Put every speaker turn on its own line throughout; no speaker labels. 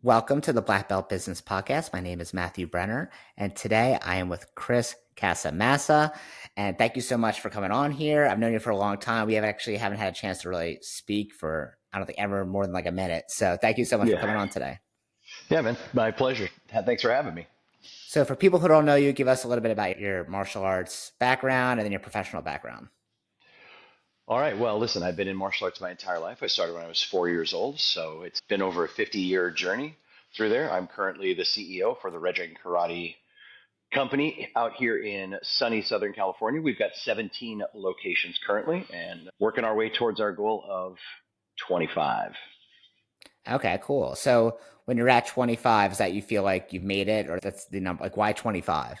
Welcome to the Black Belt Business Podcast. My name is Matthew Brenner, and today I am with Chris Casamassa. And thank you so much for coming on here. I've known you for a long time. We haven't had a chance to really speak for, I don't think, ever more than like a minute. So thank you so much for
Yeah.
coming on today.
Yeah, man. My pleasure. Thanks for having me.
So for people who don't know you, give us a little bit about your martial arts background and then your professional background.
All right. Well, listen, I've been in martial arts my entire life. I started when I was 4 years old. So it's been over a 50-year journey through there. I'm currently the CEO for the Red Dragon Karate Company out here in sunny Southern California. We've got 17 locations currently and working our way towards our goal of 25.
Okay, cool. So when you're at 25, is that you feel like you've made it, or that's the number? Like, why 25?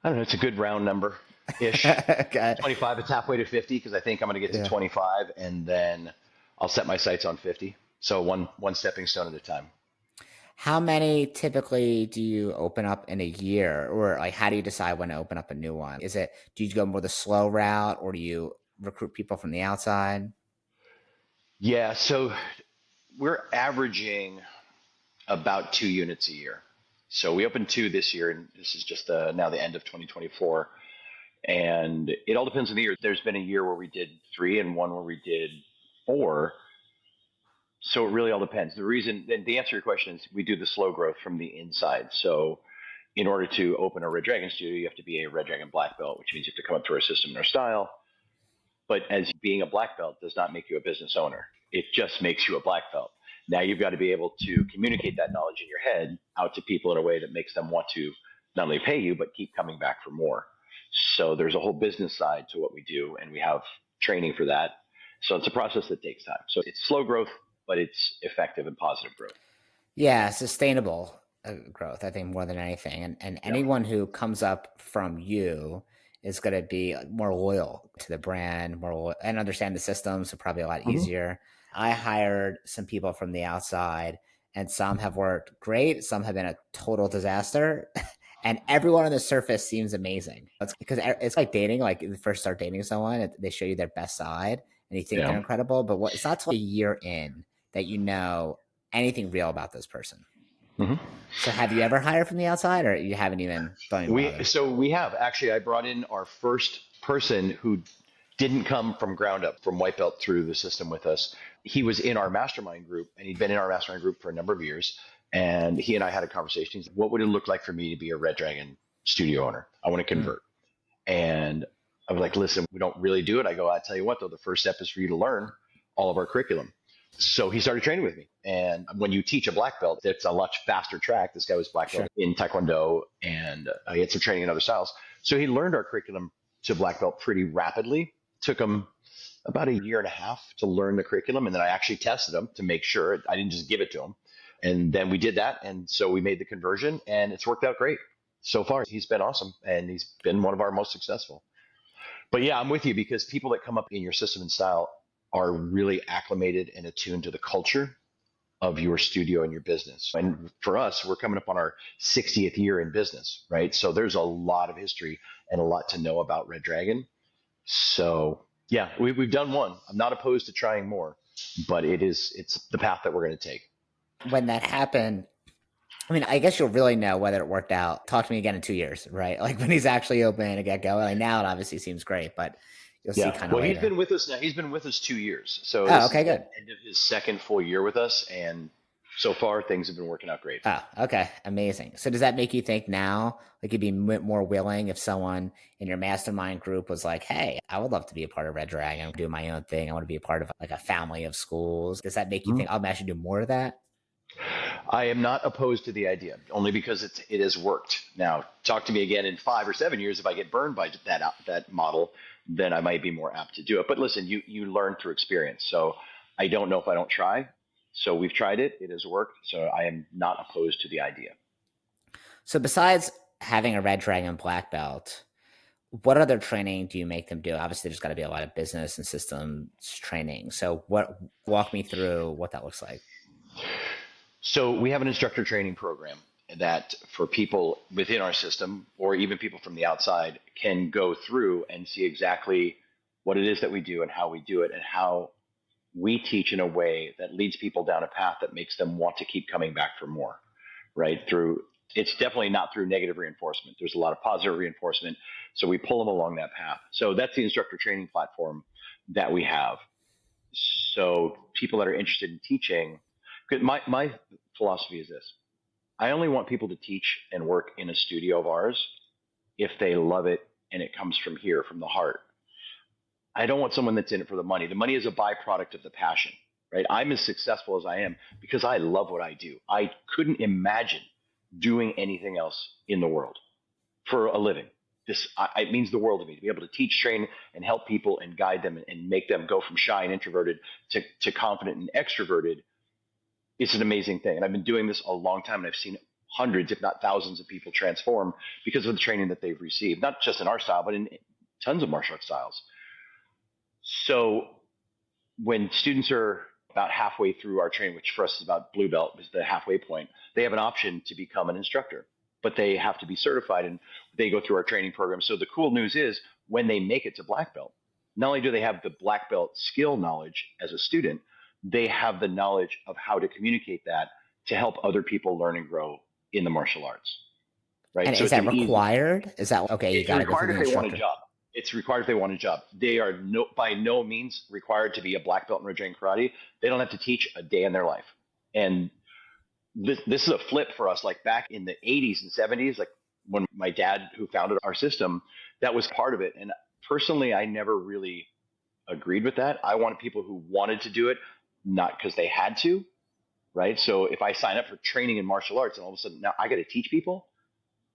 I don't know. It's a good round number ish.
Okay.
25, it's halfway to 50 because I think I'm going to get to
Yeah.
25 and then I'll set my sights on 50. So one stepping stone at a time.
How many typically do you open up in a year? Or like how do you decide when to open up a new one? Do you go more the slow route or do you recruit people from the outside?
Yeah, so we're averaging about 2 units a year. So we opened two this year, and this is just now the end of 2024. And it all depends on the year. There's been a year where we did three and one where we did four. So it really all depends. And the answer to your question is we do the slow growth from the inside. So in order to open a Red Dragon studio, you have to be a Red Dragon black belt, which means you have to come up to our system and our style. But as being a black belt does not make you a business owner. It just makes you a black belt. Now you've got to be able to communicate that knowledge in your head out to people in a way that makes them want to not only pay you, but keep coming back for more. So there's a whole business side to what we do, and we have training for that. So it's a process that takes time. So it's slow growth, but it's effective and positive growth.
Yeah, sustainable growth, I think, more than anything. And
Yeah.
anyone who comes up from you is going to be more loyal to the brand, and understand the system. So probably a lot
Mm-hmm.
easier. I hired some people from the outside, and some have worked great. Some have been a total disaster. And everyone on the surface seems amazing. It's because it's like dating. Like you first start dating someone, they show you their best side, and you think they're
Yeah.
incredible. But it's not till a year in that you know anything real about this person.
Mm-hmm.
So have you ever hired from the outside, or you haven't even don't even bother?
We have actually. I brought in our first person who didn't come from ground up from white belt through the system with us. He was in our mastermind group, and he'd been in our mastermind group for a number of years. And he and I had a conversation. He said, what would it look like for me to be a Red Dragon studio owner? I want to
Mm.
convert. And I was like, listen, we don't really do it. I go, I tell you what, though, the first step is for you to learn all of our curriculum. So he started training with me. And when you teach a black belt, it's a much faster track. This guy was black belt
Sure.
in Taekwondo, and he had some training in other styles. So he learned our curriculum to black belt pretty rapidly. Took him about a year and a half to learn the curriculum. And then I actually tested him to make sure I didn't just give it to him. And then we did that. And so we made the conversion, and it's worked out great. So far, he's been awesome, and he's been one of our most successful. But yeah, I'm with you because people that come up in your system and style are really acclimated and attuned to the culture of your studio and your business. And for us, we're coming up on our 60th year in business, right? So there's a lot of history and a lot to know about Red Dragon. So yeah, we've done one. I'm not opposed to trying more, but it's the path that we're going to take.
When that happened, I mean, I guess you'll really know whether it worked out. Talk to me again in 2 years, right? Like when he's actually open to get going. Like now, it obviously seems great, but you'll see
Yeah.
kind of
Well, he's
later.
been with us now. He's been with us 2 years. So
Oh,
this is
okay,
the
good.
end of his second full year with us. And so far, things have been working out great.
Oh, okay, amazing. So does that make you think now, like you'd be more willing if someone in your mastermind group was like, "Hey, I would love to be a part of Red Dragon, do my own thing. I want to be a part of like a family of schools." Does that make you
Mhm.
think, "Oh, I should do more of that"?
I am not opposed to the idea, only because it has worked. Now, talk to me again in 5 or 7 years. If I get burned by that model, then I might be more apt to do it. But listen, you learn through experience. So I don't know if I don't try. So we've tried it; it has worked. So I am not opposed to the idea.
So besides having a Red Dragon black belt, what other training do you make them do? Obviously, there's got to be a lot of business and systems training. So what walk me through what that looks like.
So we have an instructor training program that for people within our system or even people from the outside can go through and see exactly what it is that we do and how we do it and how we teach in a way that leads people down a path that makes them want to keep coming back for more, right? Through it's definitely not through negative reinforcement. There's a lot of positive reinforcement. So we pull them along that path. So that's the instructor training platform that we have. So people that are interested in teaching, my philosophy is this. I only want people to teach and work in a studio of ours if they love it and it comes from here, from the heart. I don't want someone that's in it for the money. The money is a byproduct of the passion, right? I'm as successful as I am because I love what I do. I couldn't imagine doing anything else in the world for a living. It means the world to me to be able to teach, train, and help people and guide them and make them go from shy and introverted to confident and extroverted. It's an amazing thing. And I've been doing this a long time, and I've seen hundreds, if not thousands, of people transform because of the training that they've received, not just in our style, but in tons of martial arts styles. So when students are about halfway through our training, which for us is about blue belt, is the halfway point, they have an option to become an instructor, but they have to be certified and they go through our training program. So the cool news is when they make it to black belt, not only do they have the black belt skill knowledge as a student, they have the knowledge of how to communicate that to help other people learn and grow in the martial arts. Right.
And
So
is
it's
that
an easy,
required? Is that okay? You
it's
got to go through
required
the
if they want a
instructor.
job. It's required if they want a job. They are by no means required to be a black belt in Brazilian karate. They don't have to teach a day in their life. And this is a flip for us. Like back in the 80s and 70s, like when my dad, who founded our system, that was part of it. And personally, I never really agreed with that. I wanted people who wanted to do it, not because they had to, right? So if I sign up for training in martial arts and all of a sudden now I got to teach people,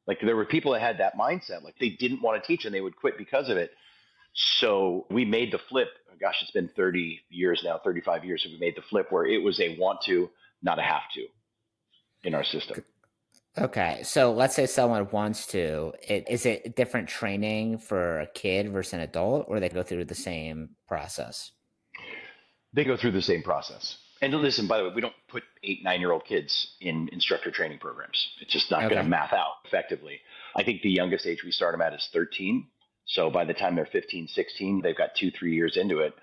like there were people that had that mindset, like they didn't want to teach and they would quit because of it. So we made the flip. Gosh, it's been 30 years now, 35 years. So we made the flip where it was a want to, not a have to in our system.
Okay, so let's say someone wants to. Is it different training for a kid versus an adult, or they go through the same process?
They go through the same process. And listen, by the way, we don't put 8, 9-year-old kids in instructor training programs. It's just not going to
Okay.
math out effectively. I think the youngest age we start them at is 13. So by the time they're 15, 16, they've got 2, 3 years into it.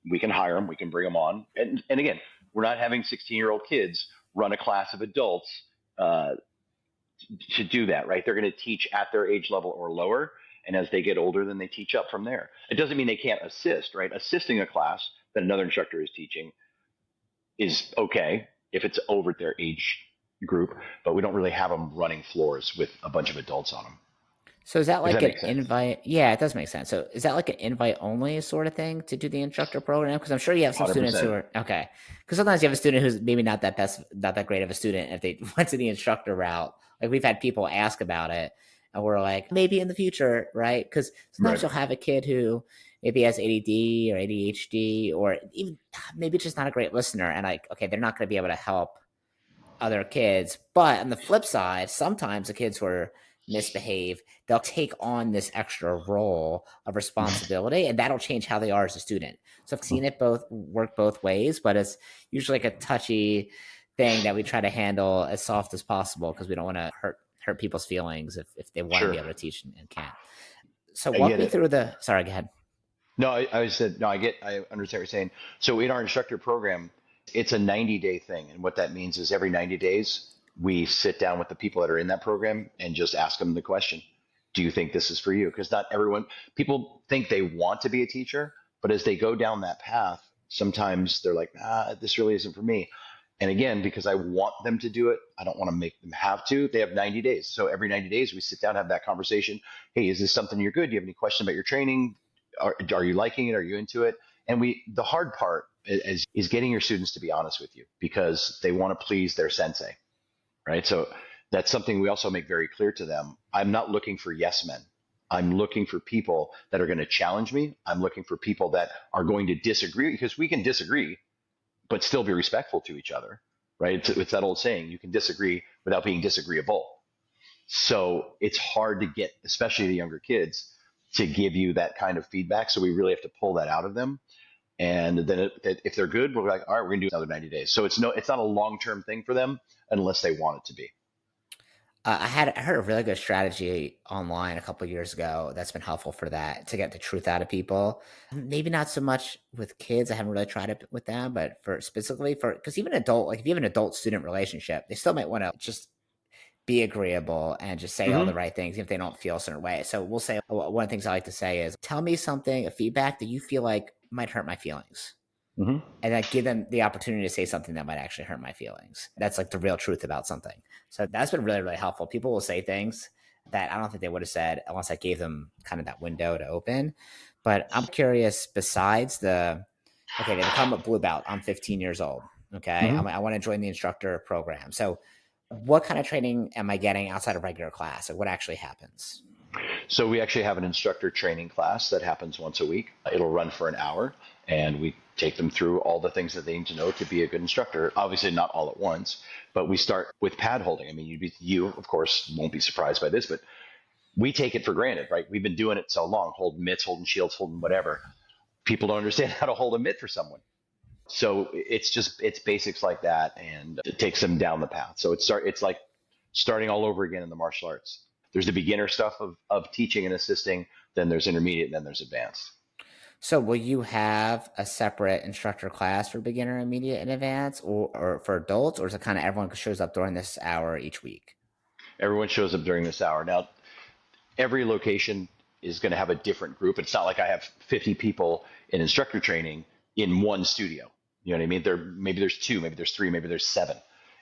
We can hire them, we can bring them on. And again, we're not having 16-year-old kids run a class of adults uh, to do that, right? They're going to teach at their age level or lower. And as they get older, then they teach up from there. It doesn't mean they can't assist, right? Assisting a class that another instructor is teaching is okay if it's over their age group, but we don't really have them running floors with a bunch of adults on them.
So is that
If
like
that
an
makes sense.
invite? Yeah, it does make sense. So is that like an invite only sort of thing to do the instructor program? Because I'm sure you have some students who
100%.
are okay. Because sometimes you have a student who's maybe not that great of a student if they went to the instructor route. Like we've had people ask about it, and we're like, maybe in the future, right? Because sometimes
Right.
you'll have a kid who maybe has ADD or ADHD, or even maybe just not a great listener, and like, okay, they're not going to be able to help other kids. But on the flip side, sometimes the kids who are misbehave, they'll take on this extra role of responsibility, and that'll change how they are as a student. So I've seen it both work both ways, but it's usually like a touchy thing that we try to handle as soft as possible because we don't want to hurt people's feelings if they want to be
Sure.
able to teach and can't. So
I
walk
get
me
it.
through the sorry, go ahead.
No, I said, no, I understand what you're saying. So in our instructor program, it's a 90-day thing. And what that means is every 90 days, we sit down with the people that are in that program and just ask them the question, do you think this is for you? Because not everyone, people think they want to be a teacher, but as they go down that path, sometimes they're like, this really isn't for me. And again, because I want them to do it, I don't want to make them have to. They have 90 days. So every 90 days, we sit down, have that conversation. Hey, is this something you're good? Do you have any questions about your training? Are you liking it? Are you into it? And the hard part is getting your students to be honest with you because they want to please their sensei, right? So that's something we also make very clear to them. I'm not looking for yes men. I'm looking for people that are going to challenge me. I'm looking for people that are going to disagree because we can disagree, but still be respectful to each other, right? It's that old saying, you can disagree without being disagreeable. So it's hard to get, especially the younger kids, to give you that kind of feedback. So we really have to pull that out of them. And then if they're good, we're like, all right, we're gonna do another 90 days. So it's not a long-term thing for them unless they want it to be.
I heard a really good strategy online a couple years ago that's been helpful for that to get the truth out of people. Maybe not so much with kids. I haven't really tried it with them, but for specifically for because even adult, like if you have an adult student relationship, they still might want to just be agreeable and just say all
Hmm.
the right things if they don't feel a certain way. So we'll say one of the things I like to say is, tell me something, a feedback that you feel like might hurt my feelings,
Hmm.
and then give them the opportunity to say something that might actually hurt my feelings. That's like the real truth about something. So that's been really, really helpful. People will say things that I don't think they would have said unless I gave them kind of that window to open. But I'm curious, besides okay, they become a blue belt. I'm 15 years old. Okay.
Hmm.
I want to join the instructor program. So what kind of training am I getting outside of regular class? Like what actually happens?
So we actually have an instructor training class that happens once a week. It'll run for an hour, and we take them through all the things that they need to know to be a good instructor. Obviously, not all at once, but we start with pad holding. I mean, you of course won't be surprised by this, but we take it for granted, right? We've been doing it so long, holding mitts, holding shields, holding whatever. People don't understand how to hold a mitt for someone. So it's basics like that, and it takes them down the path. So it's like starting all over again in the martial arts. There's the beginner stuff of teaching and assisting, then there's intermediate, and then there's advanced.
So will you have a separate instructor class for beginner, intermediate, and advanced, or for adults, or is it kind of everyone shows up during this hour each week?
Everyone shows up during this hour. Now, every location is going to have a different group. It's not like I have 50 people in instructor training in one studio. You know what I mean? Maybe there's two, maybe there's three, maybe there's seven.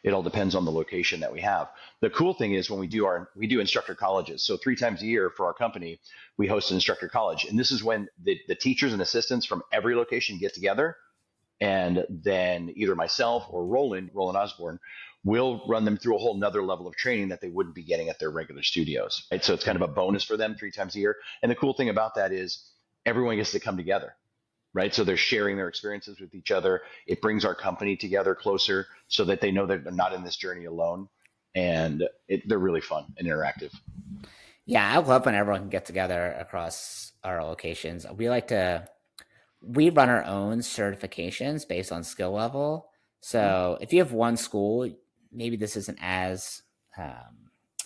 It all depends on the location that we have. The cool thing is when we do instructor colleges. So 3 times a year for our company, we host an instructor college, and this is when the teachers and assistants from every location get together, and then either myself or Roland Osborne, will run them through a whole nother level of training that they wouldn't be getting at their regular studios. Right? So it's kind of a bonus for them 3 times a year. And the cool thing about that is everyone gets to come together, right? So they're sharing their experiences with each other. It brings our company together closer so that they know that they're not in this journey alone. And they're really fun and interactive.
Yeah, I love when everyone can get together across our locations. We run our own certifications based on skill level.
Mm-hmm.
So if you have one school, maybe this isn't as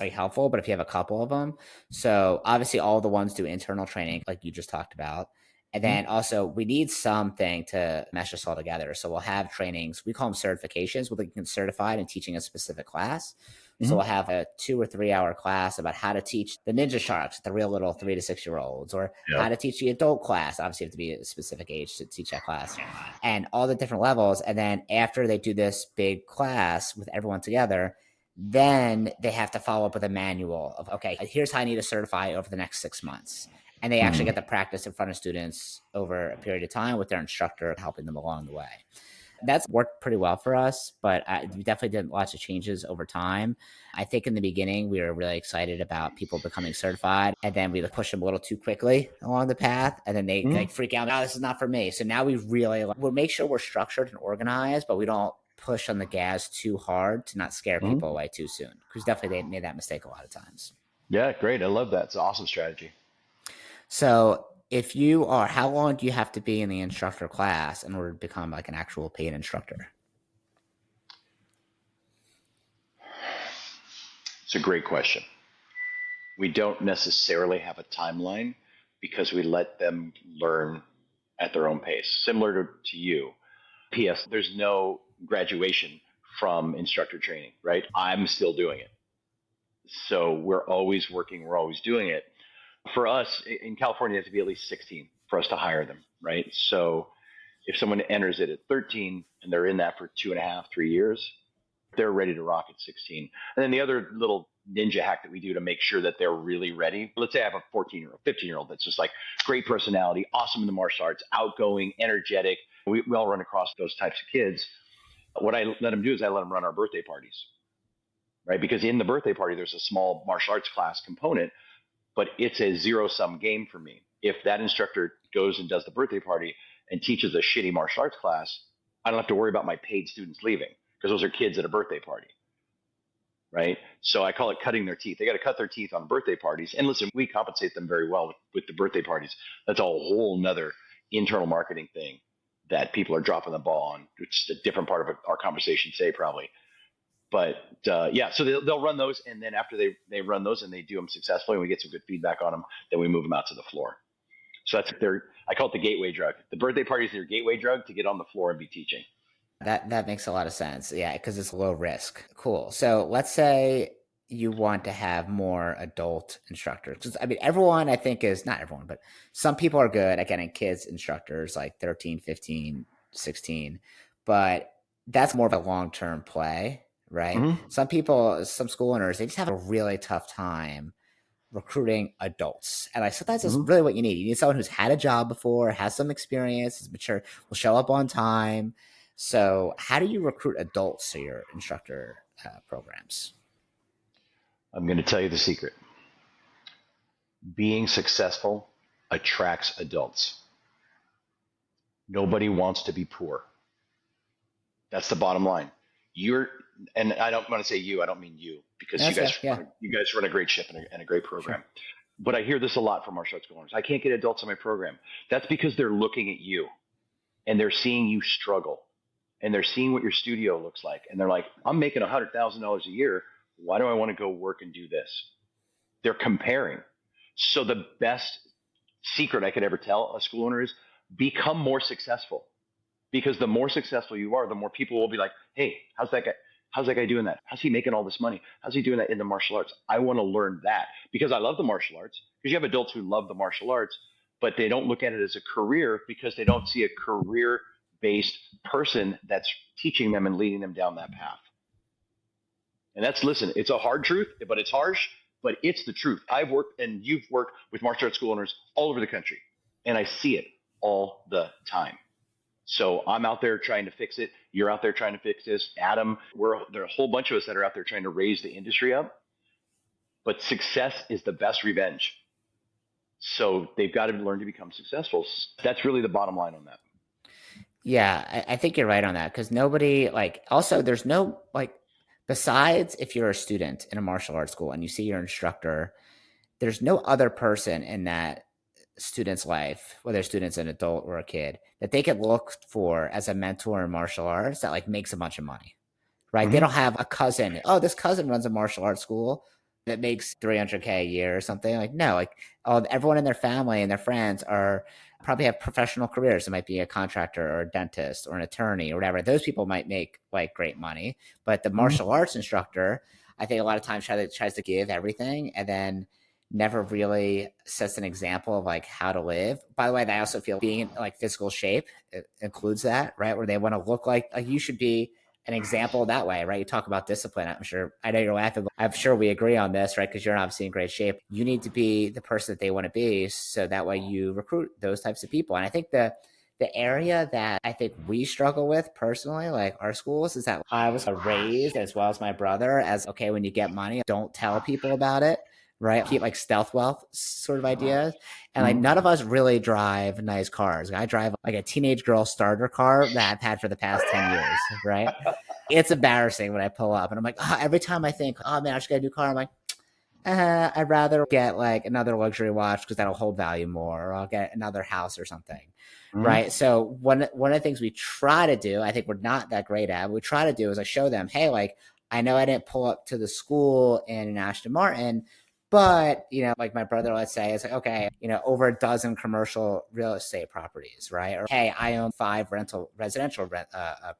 like helpful, but if you have a couple of them, so obviously all the ones do internal training, like you just talked about. And then also we need something to mesh us all together. So we'll have trainings, we call them certifications, where they can certified in teaching a specific class. So
Mm-hmm.
we'll have a 2 or 3 hour class about how to teach the ninja sharks, the real little 3 to 6 year olds, or
Yeah.
how to teach the adult class. Obviously, you have to be a specific age to teach that class, and all the different levels. And then after they do this big class with everyone together, then they have to follow up with a manual of, okay, here's how I need to certify over the next 6 months. And they actually
Mm-hmm.
get to practice in front of students over a period of time with their instructor helping them along the way. That's worked pretty well for us, but we definitely did lots of changes over time. I think in the beginning, we were really excited about people becoming certified, and then we push them a little too quickly along the path, and then they
Mm-hmm.
like freak out. No, this is not for me. So now we really we'll make sure we're structured and organized, but we don't push on the gas too hard to not scare
Mm-hmm.
people away too soon. Because definitely they made that mistake a lot of times.
Yeah, great. I love that. It's an awesome strategy.
So if you are, how long do you have to be in the instructor class in order to become like an actual paid instructor?
It's a great question. We don't necessarily have a timeline because we let them learn at their own pace, similar to you. P.S. There's no graduation from instructor training, right? I'm still doing it. So we're always working, we're always doing it. For us in California, it has to be at least 16 for us to hire them, right? So if someone enters it at 13 and they're in that for 2.5, 3 years, they're ready to rock at 16. And then the other little ninja hack that we do to make sure that they're really ready. Let's say I have a 14-year-old, 15-year-old that's just like great personality, awesome in the martial arts, outgoing, energetic. We all run across those types of kids. What I let them do is I let them run our birthday parties, right? Because in the birthday party, there's a small martial arts class component, but it's a zero sum game for me. If that instructor goes and does the birthday party and teaches a shitty martial arts class, I don't have to worry about my paid students leaving because those are kids at a birthday party, right? So I call it cutting their teeth. They got to cut their teeth on birthday parties. And listen, we compensate them very well with the birthday parties. That's a whole nother internal marketing thing that people are dropping the ball on. It's a different part of our conversation today, probably. But yeah, so they'll run those, and then after they run those and they do them successfully, and we get some good feedback on them, then we move them out to the floor. So that's their, I call it the gateway drug. The birthday party is their gateway drug to get on the floor and be teaching.
That makes a lot of sense. Yeah, because it's low risk. Cool. So let's say you want to have more adult instructors. 'Cause, I mean, everyone I think is not everyone, but some people are good at getting kids instructors like 13, 15, 16. But that's more of a long-term play, right?
Mm-hmm.
Some people, some school owners, they just have a really tough time recruiting adults. And I sometimes that's
Mm-hmm.
really what you need. You need someone who's had a job before, has some experience, is mature, will show up on time. So, how do you recruit adults to your instructor programs?
I'm going to tell you the secret. Being successful attracts adults. Nobody wants to be poor. That's the bottom line. You're, and I don't want to say you, I don't mean you, because
That's fair. Yeah,
you guys run a great ship and a great
sure.
program. But I hear this a lot from martial arts school owners. I can't get adults in my program. That's because they're looking at you and they're seeing you struggle and they're seeing what your studio looks like. And they're like, I'm making $100,000 a year. Why do I want to go work and do this? They're comparing. So the best secret I could ever tell a school owner is become more successful. Because the more successful you are, the more people will be like, hey, how's that guy? How's that guy doing that? How's he making all this money? How's he doing that in the martial arts? I want to learn that because I love the martial arts. Because you have adults who love the martial arts, but they don't look at it as a career because they don't see a career based person that's teaching them and leading them down that path. And that's, listen, it's a hard truth, but it's harsh, but it's the truth. I've worked and you've worked with martial arts school owners all over the country, and I see it all the time. So I'm out there trying to fix it. You're out there trying to fix this. Adam, there are a whole bunch of us that are out there trying to raise the industry up. But success is the best revenge. So they've got to learn to become successful. That's really the bottom line on that.
Yeah, I think you're right on that because nobody like. Also, there's no like. Besides, if you're a student in a martial arts school and you see your instructor, there's no other person in that student's life, whether student's an adult or a kid, that they could look for as a mentor in martial arts that like makes a bunch of money, right? They
Mm-hmm.
don't have a cousin. Oh, this cousin runs a martial arts school that makes 300K a year or something. Like, no, like everyone in their family and their friends are probably have professional careers. It might be a contractor or a dentist or an attorney or whatever. Those people might make like great money, but the
Mm-hmm.
martial arts instructor, I think a lot of times tries to give everything and then never really sets an example of like how to live. By the way, I also feel being in like physical shape includes that, right? Where they want to look like you should be an example that way, right? You talk about discipline. I'm sure, I know you're laughing, but I'm sure we agree on this, right? Because you're obviously in great shape. You need to be the person that they want to be. So that way you recruit those types of people. And I think the area that I think we struggle with personally, like our schools, is that I was raised as well as my brother as okay, when you get money, don't tell people about it, right? Keep like stealth wealth sort of ideas. And like
Mm-hmm.
none of us really drive nice cars. I drive like a teenage girl starter car that I've had for the past 10 years, right? It's embarrassing when I pull up and I'm like, oh, every time I think, oh man, I should get a new car, I'm like, I'd rather get like another luxury watch because that'll hold value more, or I'll get another house or something.
Mm-hmm.
Right. So one of the things we try to do, I think we're not that great at, what we try to do is I show them, hey, like I know I didn't pull up to the school in Ashton Martin, but like my brother, let's say, it's like, okay, over a dozen commercial real estate properties, right? Or hey, I own 5 residential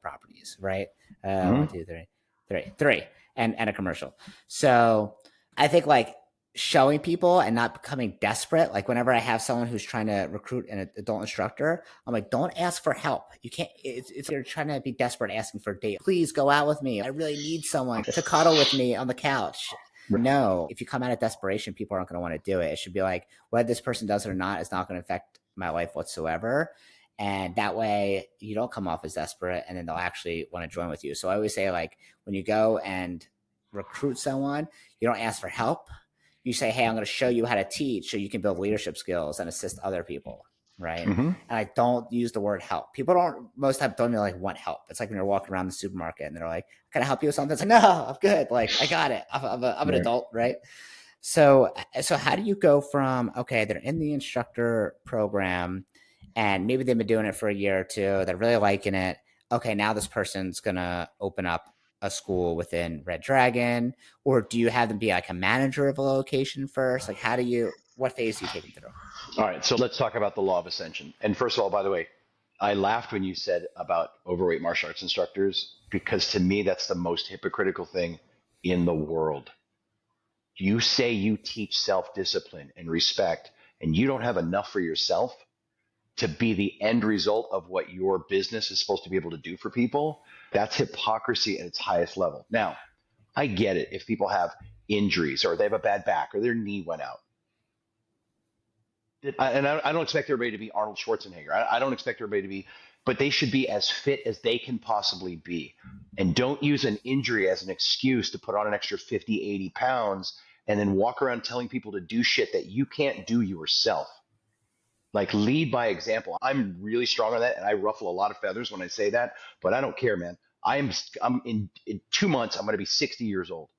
properties, right? One,
Mm-hmm.
two, three, and a commercial. So I think like showing people and not becoming desperate. Like whenever I have someone who's trying to recruit an adult instructor, I'm like, don't ask for help. You can't, it's you're trying to be desperate asking for a date. Please go out with me. I really need someone to cuddle with me on the couch. No, if you come out of desperation, people aren't going to want to do it. It should be like, whether this person does it or not, it's not going to affect my life whatsoever. And that way you don't come off as desperate and then they'll actually want to join with you. So I always say, like, when you go and recruit someone, you don't ask for help. You say, hey, I'm going to show you how to teach so you can build leadership skills and assist other people. Right.
Mm-hmm.
And I don't use the word help. People most times don't even like want help. It's like when you're walking around the supermarket and they're like, can I help you with something? It's like, no, I'm good. Like, I got it. I'm an adult. Right. So how do you go from, okay, they're in the instructor program and maybe they've been doing it for a year or two. They're really liking it. Okay, now this person's going to open up a school within Red Dragon, or do you have them be like a manager of a location first? Like, what phase do you take them through?
All right, so let's talk about the law of ascension. And first of all, by the way, I laughed when you said about overweight martial arts instructors because to me, that's the most hypocritical thing in the world. You say you teach self discipline and respect, and you don't have enough for yourself to be the end result of what your business is supposed to be able to do for people. That's hypocrisy at its highest level. Now, I get it if people have injuries or they have a bad back or their knee went out. And I don't expect everybody to be Arnold Schwarzenegger. I don't expect everybody to be, but they should be as fit as they can possibly be. And don't use an injury as an excuse to put on an extra 50, 80 pounds and then walk around telling people to do shit that you can't do yourself. Like lead by example. I'm really strong on that, and I ruffle a lot of feathers when I say that, but I don't care, man. I'm in 2 months, I'm going to be 60 years old,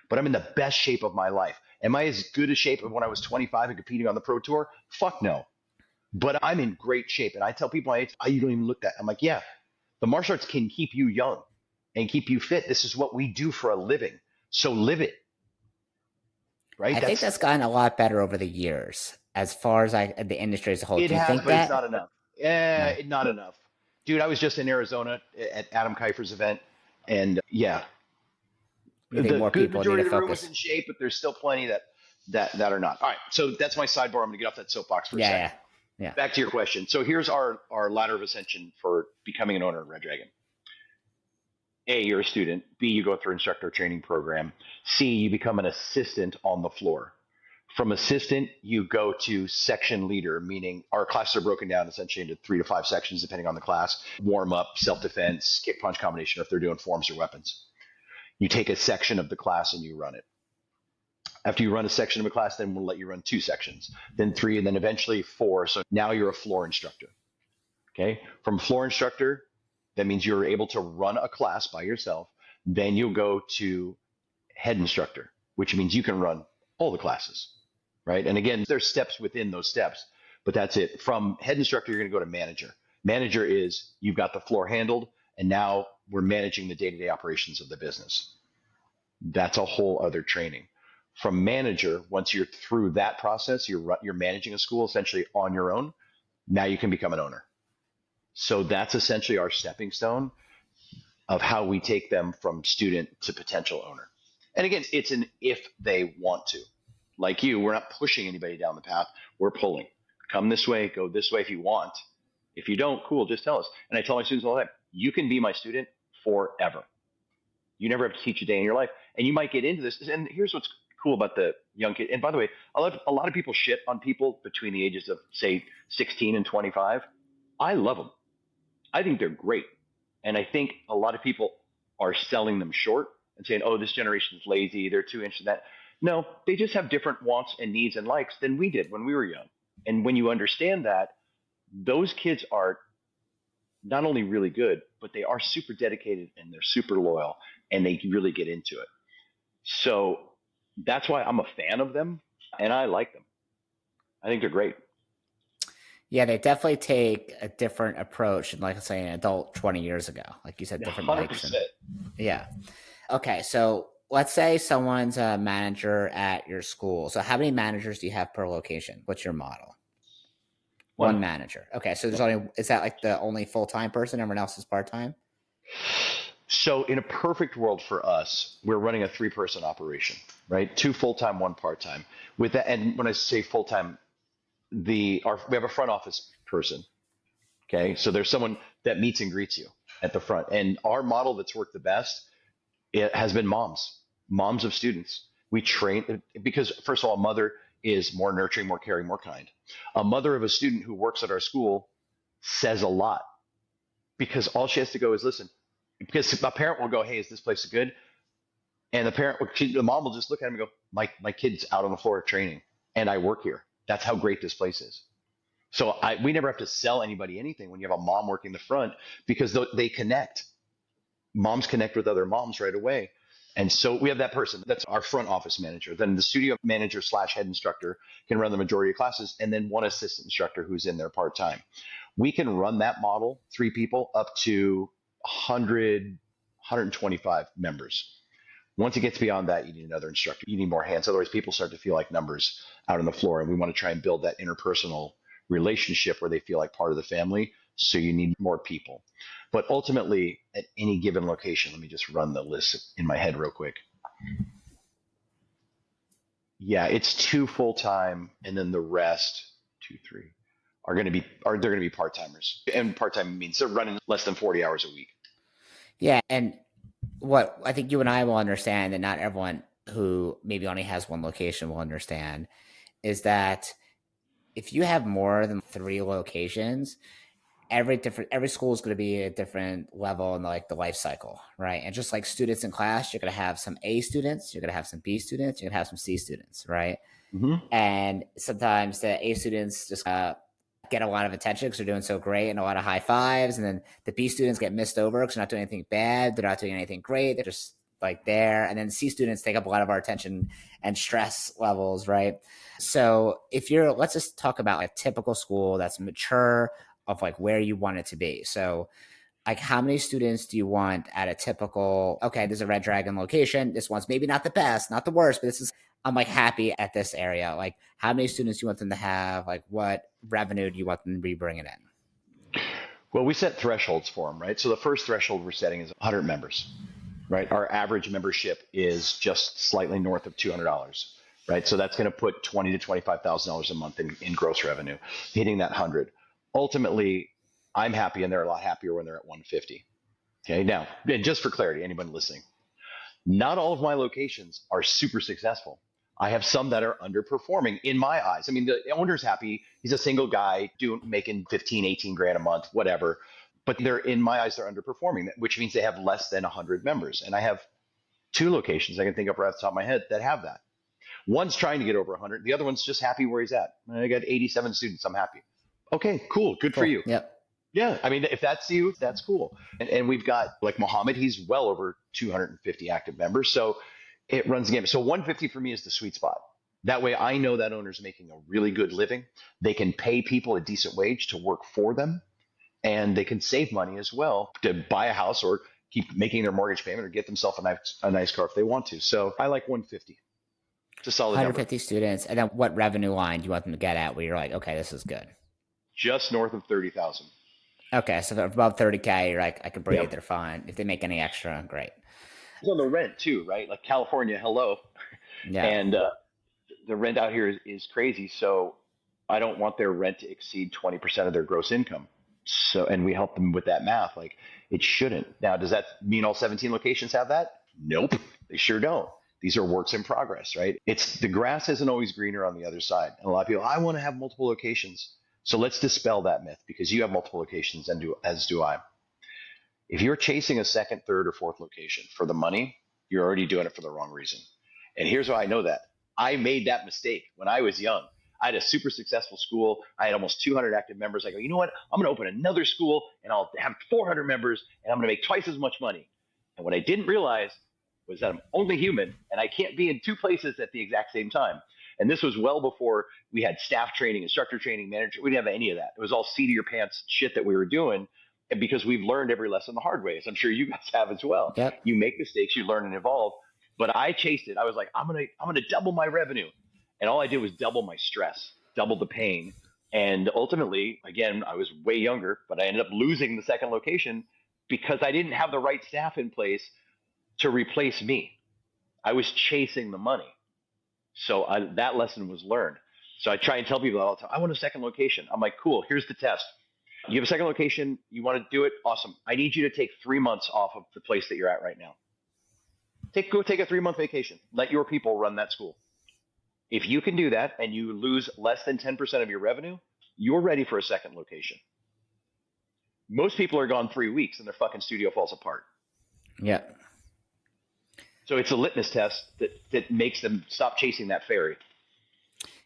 but I'm in the best shape of my life. Am I as good a shape as when I was 25 and competing on the pro tour? Fuck no. But I'm in great shape. And I tell people, you don't even look that. I'm like, yeah, the martial arts can keep you young and keep you fit. This is what we do for a living. So live it. Right?
I think that's gotten a lot better over the years as far as the industry as a whole.
It
Do you
has,
think
but
that?
it's not enough.
No.
Not enough. Dude, I was just in Arizona at Adam Kiefer's event. And yeah,
You think
the
more
good
people need
majority
to
of the room was
focus?
in shape, but there's still plenty that are not. All right, so that's my sidebar. I'm going to get off that soapbox for a second.
Yeah.
Back to your question. So here's our ladder of ascension for becoming an owner of Red Dragon. A, you're a student. B, you go through instructor training program. C, you become an assistant on the floor. From assistant, you go to section leader, meaning our classes are broken down essentially into 3 to 5 sections, depending on the class. Warm up, self-defense, kick punch combination, if they're doing forms or weapons. You take a section of the class and you run it. After you run a section of a class, then we'll let you run 2 sections, then 3, and then eventually 4. So now you're a floor instructor. Okay. From floor instructor, that means you're able to run a class by yourself. Then you'll go to head instructor, which means you can run all the classes. Right. And again, there's steps within those steps, but that's it. From head instructor, you're going to go to manager. Manager is you've got the floor handled, and now we're managing the day-to-day operations of the business. That's a whole other training. From manager, once you're through that process, you're managing a school essentially on your own. Now you can become an owner. So that's essentially our stepping stone of how we take them from student to potential owner. And again, it's an if they want to. Like you, we're not pushing anybody down the path. We're pulling. Come this way, go this way if you want. If you don't, cool, just tell us. And I tell my students all the time, you can be my student forever. You never have to teach a day in your life. And you might get into this. And here's what's cool about the young kid. And by the way, a lot of people shit on people between the ages of, say, 16 and 25. I love them. I think they're great. And I think a lot of people are selling them short and saying, oh, this generation is lazy. They're too interested in that. No, they just have different wants and needs and likes than we did when we were young. And when you understand that, those kids are not only really good, but they are super dedicated and they're super loyal and they really get into it. So that's why I'm a fan of them and I like them. I think they're great.
Yeah, they definitely take a different approach than, like, say, an adult 20 years ago. Like you said, different
100%.
likes. Yeah. Okay, so let's say someone's a manager at your school. So how many managers do you have per location? What's your model? One manager. Okay, so is that like the only full-time person? Everyone else is part-time?
So in a perfect world for us, we're running a 3-person operation, right? 2 full-time, 1 part-time. With that, and when I say full-time, we have a front office person. Okay, so there's someone that meets and greets you at the front. And our model that's worked the best, it has been moms of students. We train because, first of all, a mother is more nurturing, more caring, more kind. A mother of a student who works at our school says a lot because all she has to go is listen. Because a parent will go, hey, is this place good? And the mom will just look at him and go, my kid's out on the floor training and I work here. That's how great this place is. So we never have to sell anybody anything when you have a mom working the front because they connect. Moms connect with other moms right away. And so we have that person. That's our front office manager. Then the studio manager / head instructor can run the majority of classes, and then 1 assistant instructor who's in there part-time. We can run that model, 3 people, up to 100, 125 members. Once it gets beyond that, you need another instructor. You need more hands. Otherwise, people start to feel like numbers out on the floor. And we want to try and build that interpersonal relationship where they feel like part of the family. So you need more people. But ultimately, at any given location, let me just run the list in my head real quick. Yeah, it's 2 full-time, and then the rest, 2, 3, they're going to be part-timers. And part-time means they're running less than 40 hours a week.
Yeah, and what I think you and I will understand, and not everyone who maybe only has one location will understand, is that if you have more than 3 locations, every school is going to be a different level in like the life cycle, right? And just like students in class, you're going to have some A students, you're going to have some B students, you're going to have some C students, right?
Mm-hmm.
And sometimes the A students just get a lot of attention because they're doing so great and a lot of high fives, and then the B students get missed over because they're not doing anything bad, they're not doing anything great, they're just like there. And then C students take up a lot of our attention and stress levels, right? So let's just talk about a typical school that's mature of like where you want it to be. So like how many students do you want at a typical, okay, there's a Red Dragon location. This one's maybe not the best, not the worst, but I'm like happy at this area. Like how many students do you want them to have? Like what revenue do you want them to be bringing in?
Well, we set thresholds for them, right? So the first threshold we're setting is 100 members, right? Our average membership is just slightly north of $200, right? So that's going to put $20,000 to $25,000 a month in gross revenue, hitting that 100. Ultimately, I'm happy, and they're a lot happier when they're at 150. Okay, now, and just for clarity, anyone listening, not all of my locations are super successful. I have some that are underperforming in my eyes. I mean, the owner's happy. He's a single guy making 15, 18 grand a month, whatever. But in my eyes, they're underperforming, which means they have less than 100 members. And I have 2 locations I can think of right off the top of my head that have that. One's trying to get over 100. The other one's just happy where he's at. I got 87 students. I'm happy. Okay, cool. Good for you.
Yep.
Yeah, I mean, if that's you, that's cool. And we've got like Mohammed, he's well over 250 active members. So it runs the game. So 150 for me is the sweet spot. That way I know that owner's making a really good living. They can pay people a decent wage to work for them, and they can save money as well to buy a house or keep making their mortgage payment or get themselves a nice car if they want to. So I like 150. It's a solid
150
number.
students. And then what revenue line do you want them to get at where you're like, okay, this is good?
Just north of 30,000.
Okay, so if above 30K, you're like, I can breathe,
Yep.
they're fine. If they make any extra, great.
It's on the rent too, right? Like California, hello.
Yeah.
And the rent out here is crazy. So I don't want their rent to exceed 20% of their gross income. So, and we help them with that math. Like it shouldn't. Now, does that mean all 17 locations have that? Nope, they sure don't. These are works in progress, right? The grass isn't always greener on the other side. And a lot of people, I want to have multiple locations. So let's dispel that myth, because you have multiple locations, and as do I. If you're chasing a second, third, or fourth location for the money, you're already doing it for the wrong reason. And here's why I know that. I made that mistake when I was young. I had a super successful school. I had almost 200 active members. I go, you know what? I'm going to open another school, and I'll have 400 members, and I'm going to make twice as much money. And what I didn't realize was that I'm only human, and I can't be in 2 places at the exact same time. And this was well before we had staff training, instructor training, manager. We didn't have any of that. It was all seat of your pants shit that we were doing. And because we've learned every lesson the hard way, as I'm sure you guys have as well.
Yep.
You make mistakes, you learn and evolve. But I chased it. I was like, I'm gonna double my revenue. And all I did was double my stress, double the pain. And ultimately, again, I was way younger, but I ended up losing the second location because I didn't have the right staff in place to replace me. I was chasing the money. So that lesson was learned. So I try and tell people all the time, I want a second location. I'm like, cool, here's the test. You have a second location, you want to do it? Awesome. I need you to take 3 months off of the place that you're at right now. Go take a 3-month vacation. Let your people run that school. If you can do that and you lose less than 10% of your revenue, you're ready for a second location. Most people are gone 3 weeks and their fucking studio falls apart.
Yeah.
So it's a litmus test that makes them stop chasing that fairy.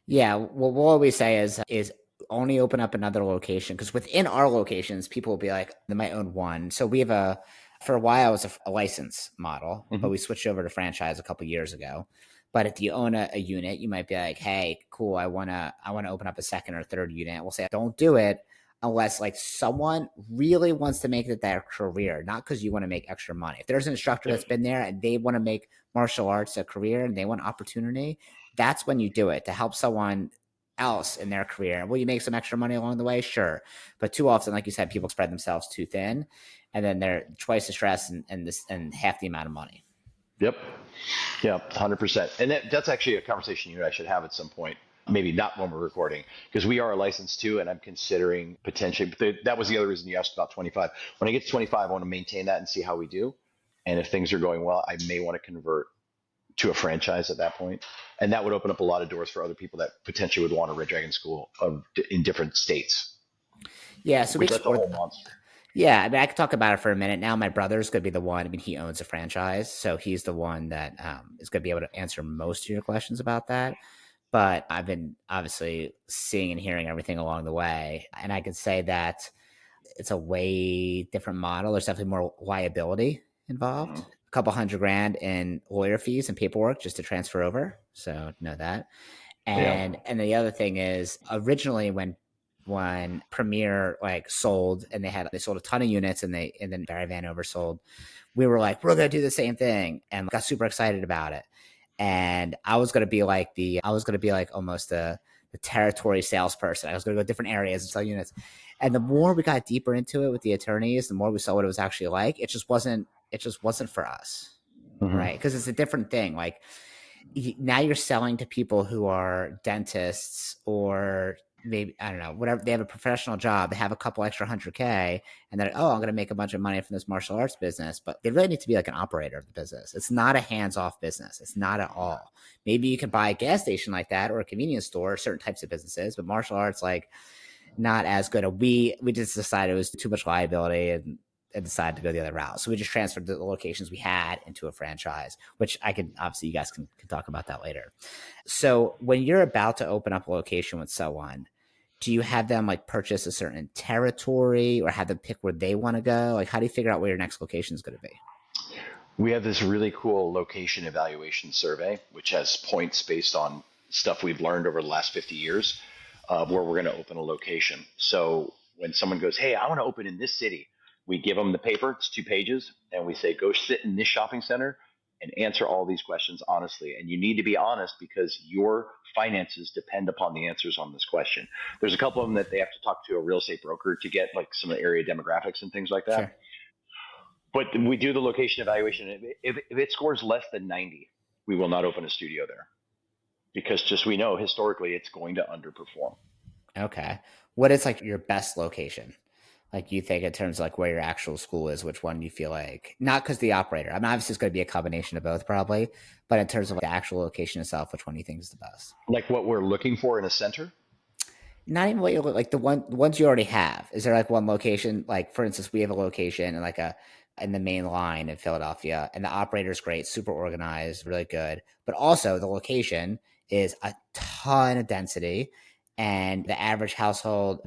Yeah. Well, what we say is only open up another location, because within our locations, people will be like, they might own one. So we have for a while, it was a license model, but we switched over to franchise a couple of years ago. But if you own a unit, you might be like, hey, cool, I want to open up a second or third unit. We'll say, don't do it. unless like someone really wants to make it their career, not because you want to make extra money. If there's an instructor that's
Yep.
been there and they want to make martial arts a career and they want opportunity, that's when you do it to help someone else in their career. Will you make some extra money along the way? Sure. But too often, like you said, people spread themselves too thin and then they're twice the stress and half the amount of money.
Yep. Yep. 100%. And that's actually a conversation you and I should have at some point. Maybe not when we're recording, because we are licensed too, and I'm considering potentially. But that was the other reason you asked about 25. When I get to 25, I want to maintain that and see how we do. And if things are going well, I may want to convert to a franchise at that point, and that would open up a lot of doors for other people that potentially would want a Red Dragon School in different states.
Yeah, so we
Which that's a
explored.
whole monster.
Yeah, I mean, I could talk about it for a minute. Now, my brother's going to be the one. I mean, he owns a franchise, so he's the one that is going to be able to answer most of your questions about that. But I've been obviously seeing and hearing everything along the way, and I can say that it's a way different model. There's definitely more liability involved.
Mm-hmm.
A couple $100,000 in lawyer fees and paperwork just to transfer over. So know that.
Yeah.
And the other thing is originally when Premiere like sold and they sold a ton of units and then Barry Van oversold, we were like, we're gonna do the same thing and got super excited about it. And I was gonna be like almost the territory salesperson. I was gonna go to different areas and sell units. And the more we got deeper into it with the attorneys, the more we saw what it was actually like. It just wasn't for us.
Mm-hmm.
Right. Because it's a different thing. Like now you're selling to people who are dentists or maybe I don't know whatever, they have a professional job, they have a couple extra 100K and they're, oh, I'm going to make a bunch of money from this martial arts business, but they really need to be like an operator of the business. It's not a hands-off business. It's not at all. Maybe you can buy a gas station like that or a convenience store, certain types of businesses, but martial arts, like, not as good. We just decided it was too much liability and decided to go the other route. So we just transferred the locations we had into a franchise, which I could obviously, you guys can talk about that later. So when you're about to open up a location with someone, do you have them like purchase a certain territory or have them pick where they want to go? Like, how do you figure out where your next location is going to be?
We have this really cool location evaluation survey, which has points based on stuff we've learned over the last 50 years of where we're going to open a location. So when someone goes, hey, I want to open in this city, we give them the paper, it's 2 pages, and we say, go sit in this shopping center and answer all these questions honestly. And you need to be honest because your finances depend upon the answers on this question. There's a couple of them that they have to talk to a real estate broker to get like some of the area demographics and things like that.
Sure.
But we do the location evaluation. If it scores less than 90, we will not open a studio there because just we know historically it's going to underperform.
Okay. What is like your best location? Like you think in terms of like where your actual school is, which one you feel like, not because the operator, I mean, obviously it's going to be a combination of both probably, but in terms of like the actual location itself, which one do you think is the best?
Like what we're looking for in a center?
Not even what you look like, the ones you already have. Is there like one location? Like for instance, we have a location in in the main line in Philadelphia, and the operator's great, super organized, really good. But also the location is a ton of density, and the average household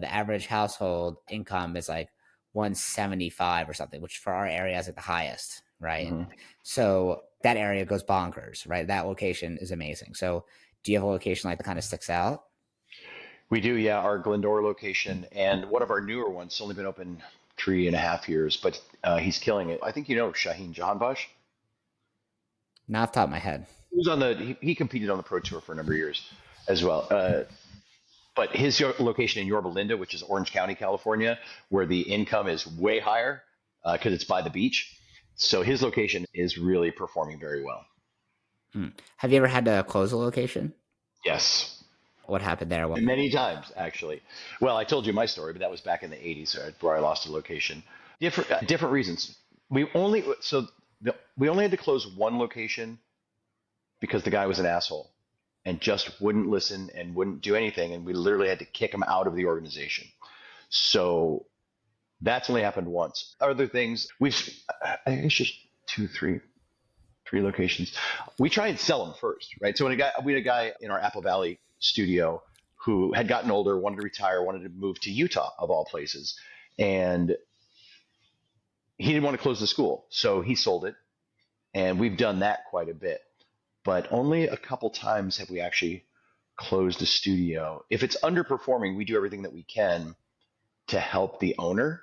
income is like 175 or something, which for our area is like the highest, right?
Mm-hmm.
So that area goes bonkers, right? That location is amazing. So do you have a location like that kind of sticks out?
We do, yeah. Our Glendora location and one of our newer ones, only been open 3.5 years, but he's killing it. I think you know Shaheen Jahanbash.
Not off the top of my head.
He was he competed on the Pro Tour for a number of years as well. But his location in Yorba Linda, which is Orange County, California, where the income is way higher because it's by the beach. So his location is really performing very well.
Have you ever had to close a location?
Yes,
What happened there?
many times actually. Well, I told you my story, but that was back in the '80s where I lost a location. Different reasons. We only had to close one location because the guy was an asshole and just wouldn't listen and wouldn't do anything, and we literally had to kick him out of the organization. So that's only happened once. Other things I think it's just three locations. We try and sell them first, right? So we had a guy in our Apple Valley studio who had gotten older, wanted to retire, wanted to move to Utah of all places, and he didn't want to close the school, so he sold it, and we've done that quite a bit. But only a couple times have we actually closed a studio. If it's underperforming, we do everything that we can to help the owner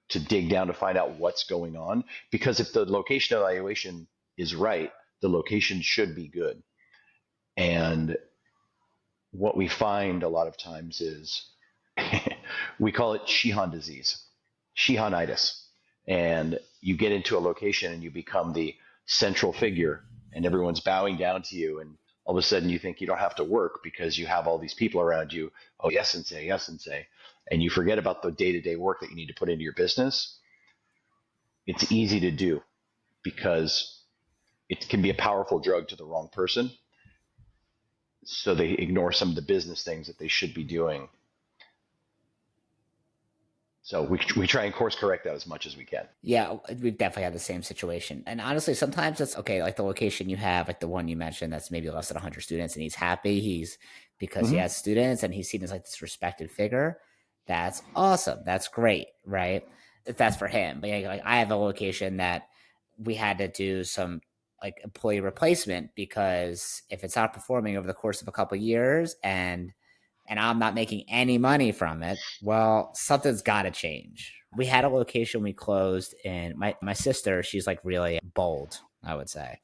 to dig down to find out what's going on. Because if the location evaluation is right, the location should be good. And what we find a lot of times is we call it Shihan disease, Shihanitis. And you get into a location and you become the central figure, and everyone's bowing down to you. And all of a sudden you think you don't have to work because you have all these people around you. Oh, yes, and say, yes, and say. And you forget about the day to day work that you need to put into your business. It's easy to do because it can be a powerful drug to the wrong person. So they ignore some of the business things that they should be doing. So we try and course correct that as much as we can.
Yeah, we've definitely had the same situation. And honestly, sometimes it's okay, like the location you have, like the one you mentioned, that's maybe less than 100 students, and he's happy. He's because he
Mm-hmm.
has students and he's seen as like this respected figure. That's awesome. That's great, right? If that's for him. But yeah, like I have a location that we had to do some like employee replacement because if it's not performing over the course of a couple of years and I'm not making any money from it, well, something's got to change. We had a location we closed, and my sister, she's like really bold, I would say.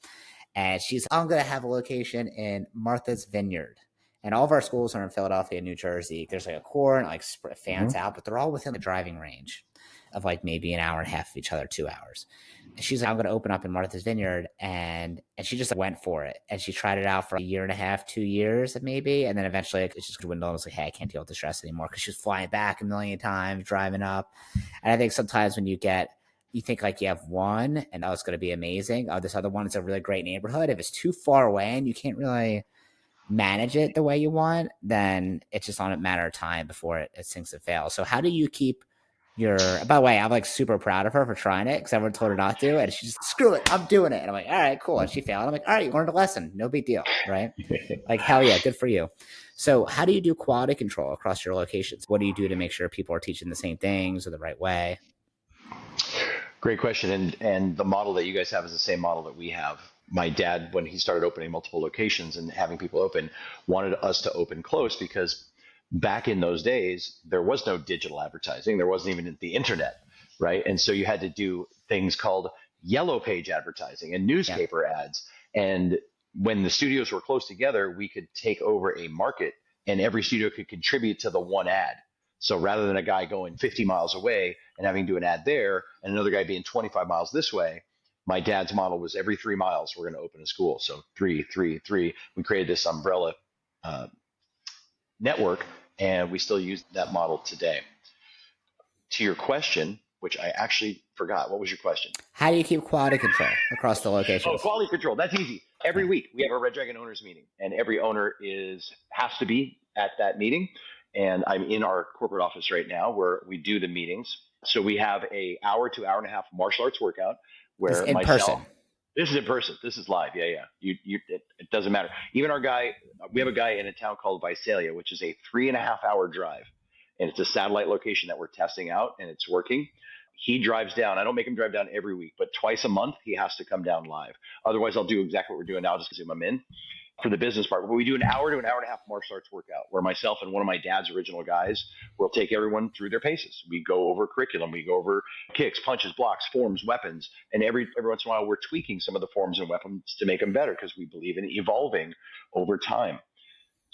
And she's, I'm going to have a location in Martha's Vineyard. And all of our schools are in Philadelphia and New Jersey. There's like a core and like fans
Mm-hmm.
out, but they're all within the driving range of like maybe an hour and a half of each other, 2 hours. And she's like, I'm going to open up in Martha's Vineyard. And she just like, went for it. And she tried it out for a year and a half, 2 years maybe. And then eventually like, it's just dwindled. I was like, hey, I can't deal with the stress anymore because she's flying back a million times, driving up. And I think sometimes when you think like you have one and oh, it's going to be amazing. Oh, this other one is a really great neighborhood. If it's too far away and you can't really manage it the way you want, then it's just on a matter of time before it sinks and fails. So how do you keep by the way, I'm like super proud of her for trying it because everyone told her not to. And she's just, screw it, I'm doing it. And I'm like, all right, cool. And she failed. I'm like, all right, you learned a lesson. No big deal. Right. Like, hell yeah, good for you. So how do you do quality control across your locations? What do you do to make sure people are teaching the same things or the right way?
Great question. And the model that you guys have is the same model that we have. My dad, when he started opening multiple locations and having people open, wanted us to open close because back in those days, there was no digital advertising. There wasn't even the internet, right? And so you had to do things called yellow page advertising and
Yeah.
newspaper ads. And when the studios were close together, we could take over a market and every studio could contribute to the one ad. So rather than a guy going 50 miles away and having to do an ad there and another guy being 25 miles this way, my dad's model was every 3 miles we're going to open a school. So three, three, three. We created this umbrella uh, network, and we still use that model today. To your question, which I actually forgot, what was your question?
How do you keep quality control across the
Oh,
locations?
quality control. That's easy. Every
Yeah.
week we have a Red Dragon owners meeting, and every owner has to be at that meeting. And I'm in our corporate office right now where we do the meetings. So we have a hour to hour and a half martial arts workout
This
where
in
myself.
person.
This is in person. This is live. Yeah, yeah. It doesn't matter. Even our guy, we have a guy in a town called Visalia, which is a 3.5 hour drive, and it's a satellite location that we're testing out, and it's working. He drives down. I don't make him drive down every week, but twice a month he has to come down live. Otherwise, I'll do exactly what we're doing now, just zoom him in for the business part. But we do an hour to an hour and a half martial arts workout where myself and one of my dad's original guys will take everyone through their paces. We go over curriculum, we go over kicks, punches, blocks, forms, weapons, and every once in a while we're tweaking some of the forms and weapons to make them better because we believe in evolving over time.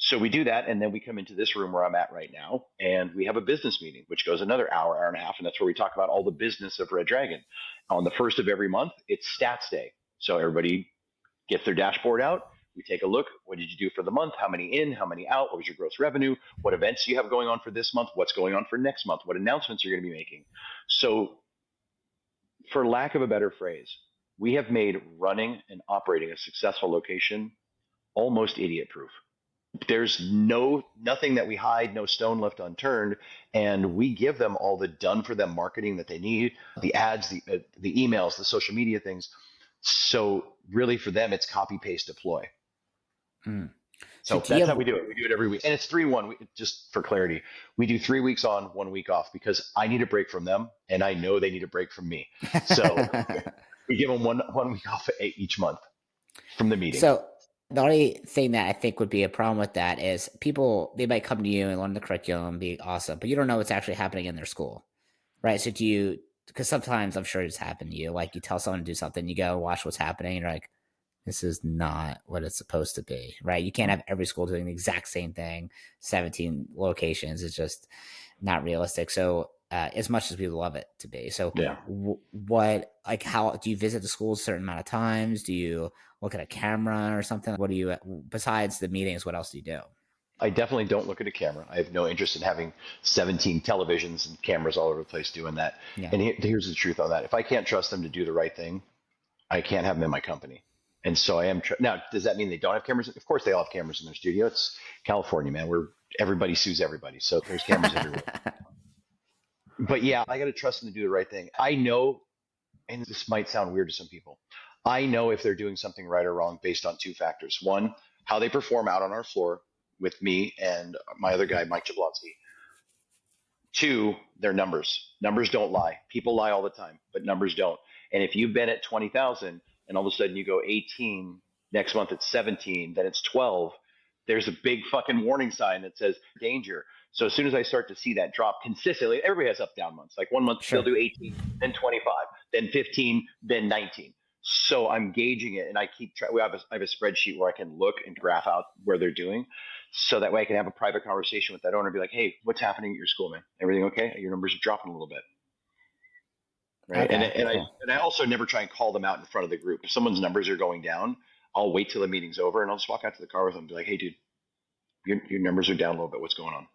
So we do that, and then we come into this room where I'm at right now, and we have a business meeting, which goes another hour, hour and a half, and that's where we talk about all the business of Red Dragon. On the first of every month, it's stats day. So everybody gets their dashboard out. We take a look. What did you do for the month? How many in? How many out? What was your gross revenue? What events do you have going on for this month? What's going on for next month? What announcements are you going to be making? So, for lack of a better phrase, we have made running and operating a successful location almost idiot proof. There's nothing that we hide, no stone left unturned, and we give them all the done for them marketing that they need, the ads, the emails, the social media things. So really for them, it's copy, paste, deploy.
Mm. So
So
do you
that's how
have
we do it. We do it every week, and it's 3-1. Just for clarity, we do 3 weeks on, 1 week off because I need a break from them, and I know they need a break from me. So we give them one week off each month from the meeting.
so The only thing that I think would be a problem with that is people, they might come to you and learn the curriculum, be awesome, but you don't know what's actually happening in their school, right? So do you, because sometimes I'm sure it's happened to you, like you tell someone to do something, you go watch what's happening, and you're like, this is not what it's supposed to be, right? You can't have every school doing the exact same thing, 17 locations. It's just not realistic. So, as much as we love it to be. So,
Yeah.
what, like, how do you visit the school a certain amount of times? Do you look at a camera or something? What do you, besides the meetings, what else do you do?
I definitely don't look at a camera. I have no interest in having 17 televisions and cameras all over the place doing that.
Yeah,
And here's the truth on that. If I can't trust them to do the right thing, I can't have them in my company. And so I am now. Does that mean they don't have cameras? Of course, they all have cameras in their studio. It's California, man, where everybody sues everybody. So there's cameras everywhere. But yeah, I got to trust them to do the right thing. I know, and this might sound weird to some people. I know if they're doing something right or wrong based on two factors. One, how they perform out on our floor with me and my other guy, Mike Jablonski. Two, their numbers. Numbers don't lie. People lie all the time, but numbers don't. And if you've been at 20,000 and all of a sudden you go 18, next month it's 17, then it's 12, there's a big fucking warning sign that says danger. So as soon as I start to see that drop consistently, everybody has up down months. Like one month they'll
sure.
do 18, then 25, then 15, then 19. So I'm gauging it, and I keep track. I have a spreadsheet where I can look and graph out where they're doing, so that way I can have a private conversation with that owner and be like, "Hey, what's happening at your school, man? Everything okay? Your numbers are dropping a little bit, right?" And
Okay,
and I
cool.
and I also never try and call them out in front of the group. If someone's numbers are going down, I'll wait till the meeting's over and I'll just walk out to the car with them and be like, "Hey, dude, your numbers are down a little bit. What's going on?"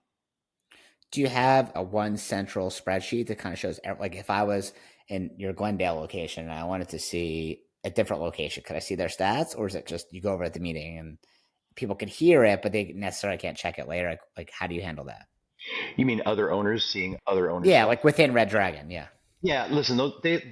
Do you have a one central spreadsheet that kind of shows, like, if I was in your Glendale location and I wanted to see a different location, could I see their stats, or is it just you go over at the meeting and people can hear it, but they necessarily can't check it later? Like how do you handle that?
You mean other owners seeing other owners'
Yeah,
stuff?
like within Red Dragon. Yeah,
Yeah, listen,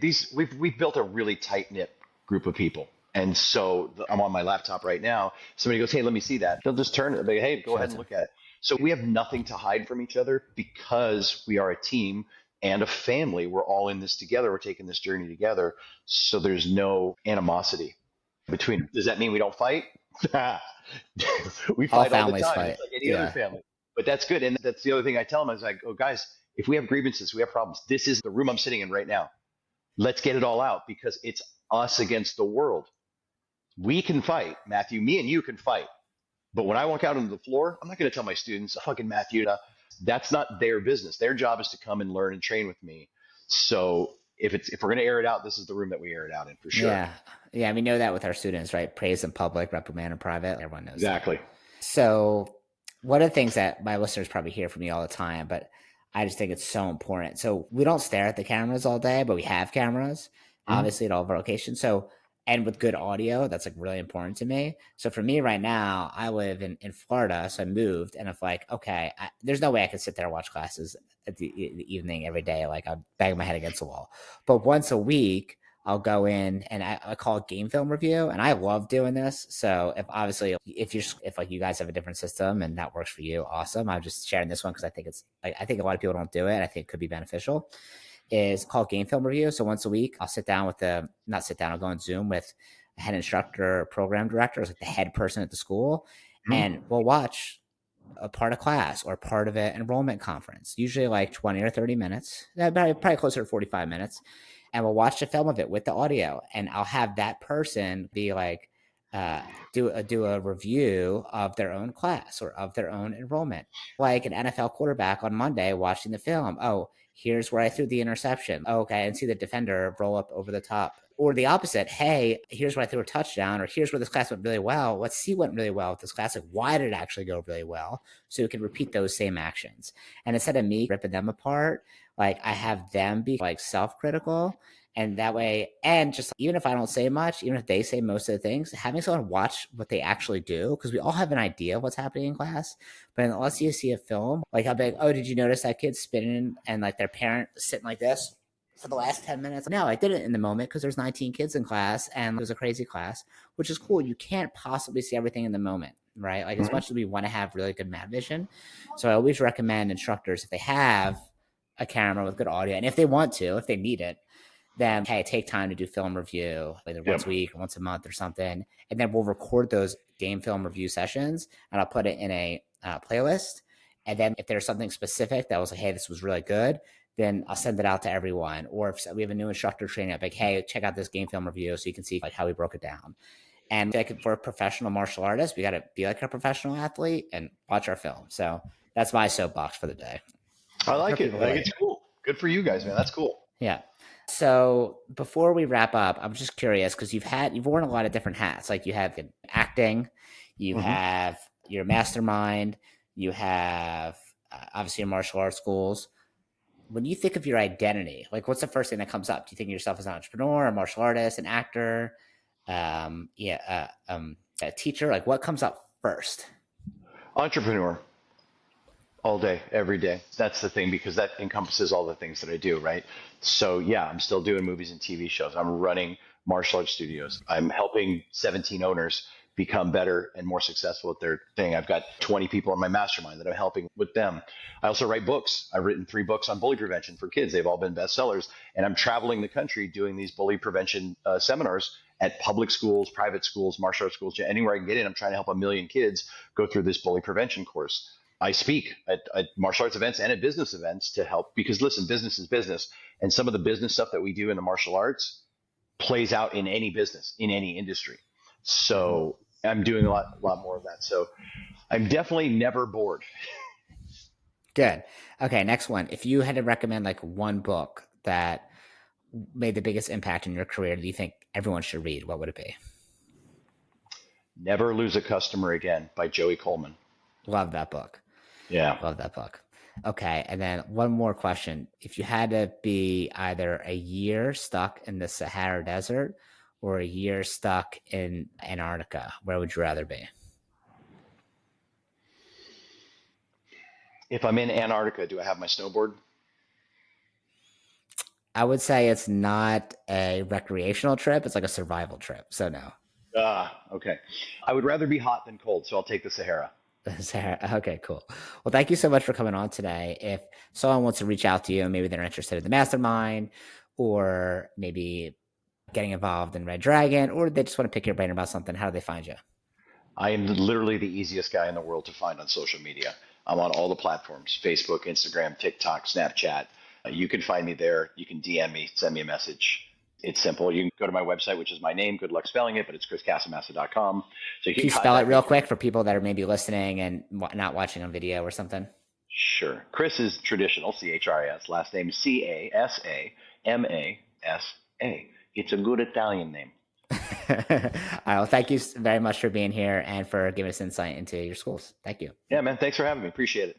these we've built a really tight knit group of people, and so I'm on my laptop right now. Somebody goes, "Hey, let me see that." They'll just turn it. They'll be, "Hey, go
show
ahead
it
and
to them.
look at it." So we have nothing to hide from each other because we are a team and a family. We're all in this together. We're taking this journey together. So there's no animosity between. Does that mean we don't fight? We
All
fight all the
families
time,
fight.
just like any other
Yeah,
family. But that's good, and that's the other thing I tell them. I was like, "Oh, guys, if we have grievances, we have problems. This is the room I'm sitting in right now. Let's get it all out because it's us against the world. We can fight, Matthew. Me and you can fight. But when I walk out onto the floor, I'm not going to tell my students, fucking Matthew, that's not their business. Their job is to come and learn and train with me. So if we're going to air it out, this is the room that we air it out in for sure."
yeah, yeah. We know that with our students, right? Praise in public, reprimand in private. Everyone knows that.
Exactly.
So, one of the things that my listeners probably hear from me all the time, but I just think it's so important. So, we don't stare at the cameras all day, but we have cameras,
Mm-hmm.
obviously, at all of our locations. So, and with good audio, that's like really important to me. So, for me right now, I live in Florida. So, I moved, and if like, okay, there's no way I could sit there and watch classes at the evening every day. Like, I'd bang my head against the wall. But once a week, I'll go in and I call it game film review, and I love doing this. So if obviously if like you guys have a different system and that works for you, awesome. I'm just sharing this one because I think it's like I think a lot of people don't do it. And I think it could be beneficial. Is called game film review. So once a week, I'll sit down with the not sit down. I'll go on Zoom with a head instructor, program director, like the head person at the school, and
Mm-hmm.
we'll watch a part of class or part of an enrollment conference, usually like 20 or 30 minutes, probably closer to 45 minutes. And we'll watch the film of it with the audio. And I'll have that person be like, uh, do a review of their own class or of their own enrollment, like an NFL quarterback on Monday watching the film. Oh, here's where I threw the interception. Oh, okay, and see the defender roll up over the top. Or the opposite. Hey, here's where I threw a touchdown, or here's where this class went really well. Let's see what went really well with this class. Like, why did it actually go really well? So we can repeat those same actions. And instead of me ripping them apart, like I have them be like self-critical, and that way, and just even if I don't say much, even if they say most of the things, having someone watch what they actually do, because we all have an idea of what's happening in class, but unless you see a film, like I'll be like, oh, did you notice that kid spinning and like their parent sitting like this for the last 10 minutes? No, I didn't in the moment because there's 19 kids in class and it was a crazy class, which is cool. You can't possibly see everything in the moment, right? Like as
Mm-hmm.
much as we want to have really good map vision. So I always recommend instructors, if they have a camera with good audio, and if they want to, if they need it, them, hey, take time to do film review, either once
Yep.
a week or once a month or something. And then we'll record those game film review sessions and I'll put it in a playlist. And then if there's something specific that was like, hey, this was really good, then I'll send it out to everyone. Or if we have a new instructor training, I'm like, hey, check out this game film review so you can see like how we broke it down. And like for a professional martial artist, we got to be like a professional athlete and watch our film. So that's my soapbox for the day.
I
For
like it.
people
I
who
think
like
it's
it.
cool. Good for you guys, man. That's cool.
Yeah. So before we wrap up, I'm just curious because you've worn a lot of different hats. Like you have acting, you
Hmm.
have your mastermind, you have obviously your martial arts schools. When you think of your identity, like what's the first thing that comes up? Do you think of yourself as an entrepreneur, a martial artist, an actor, a teacher? Like what comes up first?
Entrepreneur. All day, every day. That's the thing because that encompasses all the things that I do, right? So yeah, I'm still doing movies and TV shows. I'm running martial arts studios. I'm helping 17 owners become better and more successful at their thing. I've got 20 people in my mastermind that I'm helping with them. I also write books. I've written 3 books on bully prevention for kids. They've all been bestsellers. And I'm traveling the country doing these bully prevention seminars at public schools, private schools, martial arts schools, anywhere I can get in. I'm trying to help 1 million kids go through this bully prevention course. I speak at martial arts events and at business events to help because listen, business is business. And some of the business stuff that we do in the martial arts plays out in any business, in any industry.
Mm-hmm.
So I'm doing a lot more of that. So I'm definitely never bored.
Good. Okay, next one. If you had to recommend like one book that made the biggest impact in your career that you think everyone should read, what would it be?
Never Lose a Customer Again by Joey Coleman.
Love that book.
Yeah.
Love that book. Okay, and then one more question. If you had to be either a year stuck in the Sahara Desert or a year stuck in Antarctica, where would you rather be?
If I'm in Antarctica, do I have my snowboard?
I would say it's not a recreational trip, it's like a survival trip. So no.
Okay. I would rather be hot than cold, so I'll take the Sahara.
Sahara. Okay, cool. Well, thank you so much for coming on today. If someone wants to reach out to you, maybe they're interested in the mastermind or maybe getting involved in Red Dragon, or they just want to pick your brain about something, how do they find you?
I am literally the easiest guy in the world to find on social media. I'm on all the platforms: Facebook, Instagram, TikTok, Snapchat. You can find me there. You can DM me, send me a message. It's simple. You can go to my website, which is my name. Good luck spelling it, but it's chriscasamassa.com. So you
Can
can
you spell it
contact me
real
from
quick
there.
for people that are maybe listening and not watching on video or something?
Sure. Chris is traditional, Chris. Last name Casamassa. It's a good Italian name.
All right. Well, thank you very much for being here and for giving us insight into your schools. Thank you.
Yeah, man. Thanks for having me. Appreciate it.